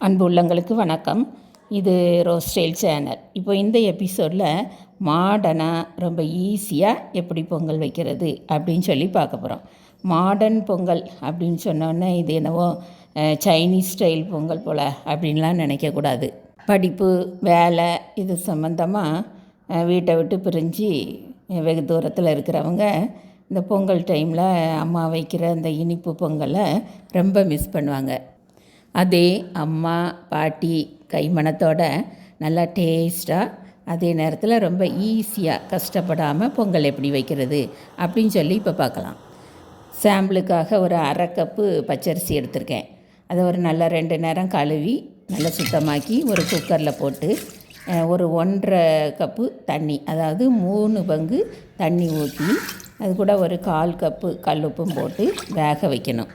அன்பு உள்ளங்களுக்கு வணக்கம். இது ரோஸ் ஸ்டைல் சேனல். இப்போ இந்த எபிசோடில் மாடர்னாக ரொம்ப ஈஸியாக எப்படி பொங்கல் வைக்கிறது அப்படின்னு சொல்லி பார்க்க போகிறோம். மாடர்ன் பொங்கல் அப்படின்னு சொன்னோன்னே இது என்னவோ சைனீஸ் ஸ்டைல் பொங்கல் போல் அப்படின்லாம் நினைக்கக்கூடாது. படிப்பு வேலை இது சம்மந்தமாக வீட்டை விட்டு பிரிஞ்சு வெகு தூரத்தில் இருக்கிறவங்க இந்த பொங்கல் டைமில் அம்மா வைக்கிற இந்த இனிப்பு பொங்கலை ரொம்ப மிஸ் பண்ணுவாங்க. அதே அம்மா பாட்டி கைமணத்தோட நல்லா டேஸ்ட்டாக அதே நேரத்தில் ரொம்ப ஈஸியாக கஷ்டப்படாமல் பொங்கல் எப்படி வைக்கிறது அப்படின்னு சொல்லி இப்போ பார்க்கலாம். சாம்பிளுக்காக ஒரு அரை கப்பு பச்சரிசி எடுத்திருக்கேன். அதை ஒரு நல்லா 2 நேரம் கழுவி நல்லா சுத்தமாக்கி ஒரு குக்கரில் போட்டு ஒரு 1.5 கப்பு தண்ணி, அதாவது 3 பங்கு தண்ணி ஊற்றி அது கூட ஒரு 1/4 கப்பு கல்லுப்பும் போட்டு வேக வைக்கணும்.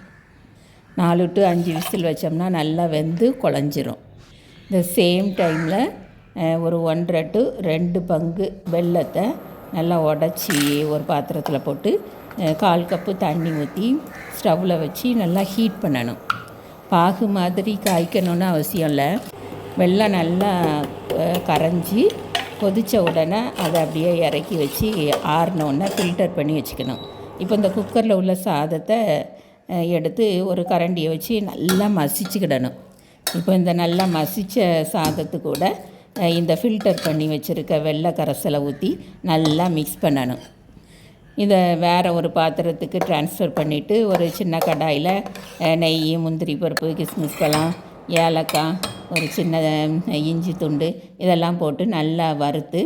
4 to 5 விசில் வச்சோம்னா நல்லா வெந்து குழஞ்சிரும். இந்த சேம் டைமில் ஒரு 1.5 to 2 பங்கு வெல்லத்தை நல்லா உடச்சி ஒரு பாத்திரத்தில் போட்டு 1/4 கப்பு தண்ணி ஊற்றி ஸ்டவ்வில் வச்சு நல்லா ஹீட் பண்ணணும். பாகு மாதிரி காய்க்கணுன்னு அவசியம் இல்லை. வெல்லம் நல்லா கரைஞ்சி கொதித்த உடனே அதை அப்படியே இறக்கி வச்சு ஆறினோடனே ஃபில்டர் பண்ணி வச்சுக்கணும். இப்போ இந்த குக்கரில் உள்ள சாதத்தை எடுத்து ஒரு கரண்டியை வச்சு நல்லா மசிச்சுக்கிடணும். இப்போ இந்த நல்லா மசித்த சாதத்து கூட இந்த ஃபில்டர் பண்ணி வச்சுருக்க வெள்ளை கரைசலை ஊற்றி நல்லா மிக்ஸ் பண்ணணும். இதை வேறு ஒரு பாத்திரத்துக்கு ட்ரான்ஸ்ஃபர் பண்ணிவிட்டு ஒரு சின்ன கடாயில் நெய், முந்திரி பருப்பு, கிஸ்மிஸ் பழம், ஏலக்காய், ஒரு சின்ன இஞ்சி துண்டு இதெல்லாம் போட்டு நல்லா வறுத்து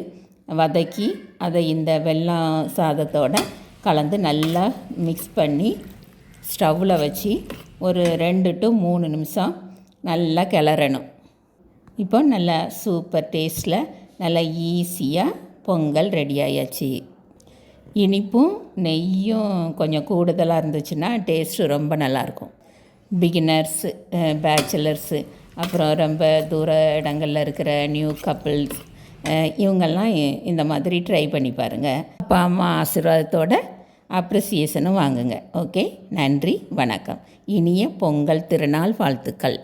வதக்கி அதை இந்த வெல்லம் சாதத்தோடு கலந்து நல்லா மிக்ஸ் பண்ணி ஸ்டவ்வில் வச்சு ஒரு 2 to 3 நிமிஷம் நல்லா கிளறணும். இப்போ நல்லா சூப்பர் டேஸ்ட்டில் நல்லா ஈஸியாக பொங்கல் ரெடி ஆயாச்சு. இனிப்பும் நெய்யும் கொஞ்சம் கூடுதலாக இருந்துச்சுன்னா டேஸ்ட்டு ரொம்ப நல்லாயிருக்கும். பிகினர்ஸு, பேச்சுலர்ஸு, அப்புறம் ரொம்ப தூர இடங்களில் இருக்கிற நியூ கப்பிள்ஸ் இவங்கெல்லாம் இந்த மாதிரி ட்ரை பண்ணி பாருங்கள். அப்பா அம்மா ஆசீர்வாதத்தோட அப்ரிசியேஷனும் வாங்குங்க. ஓகே, நன்றி, வணக்கம். இனிய பொங்கல் திருநாள் வாழ்த்துக்கள்.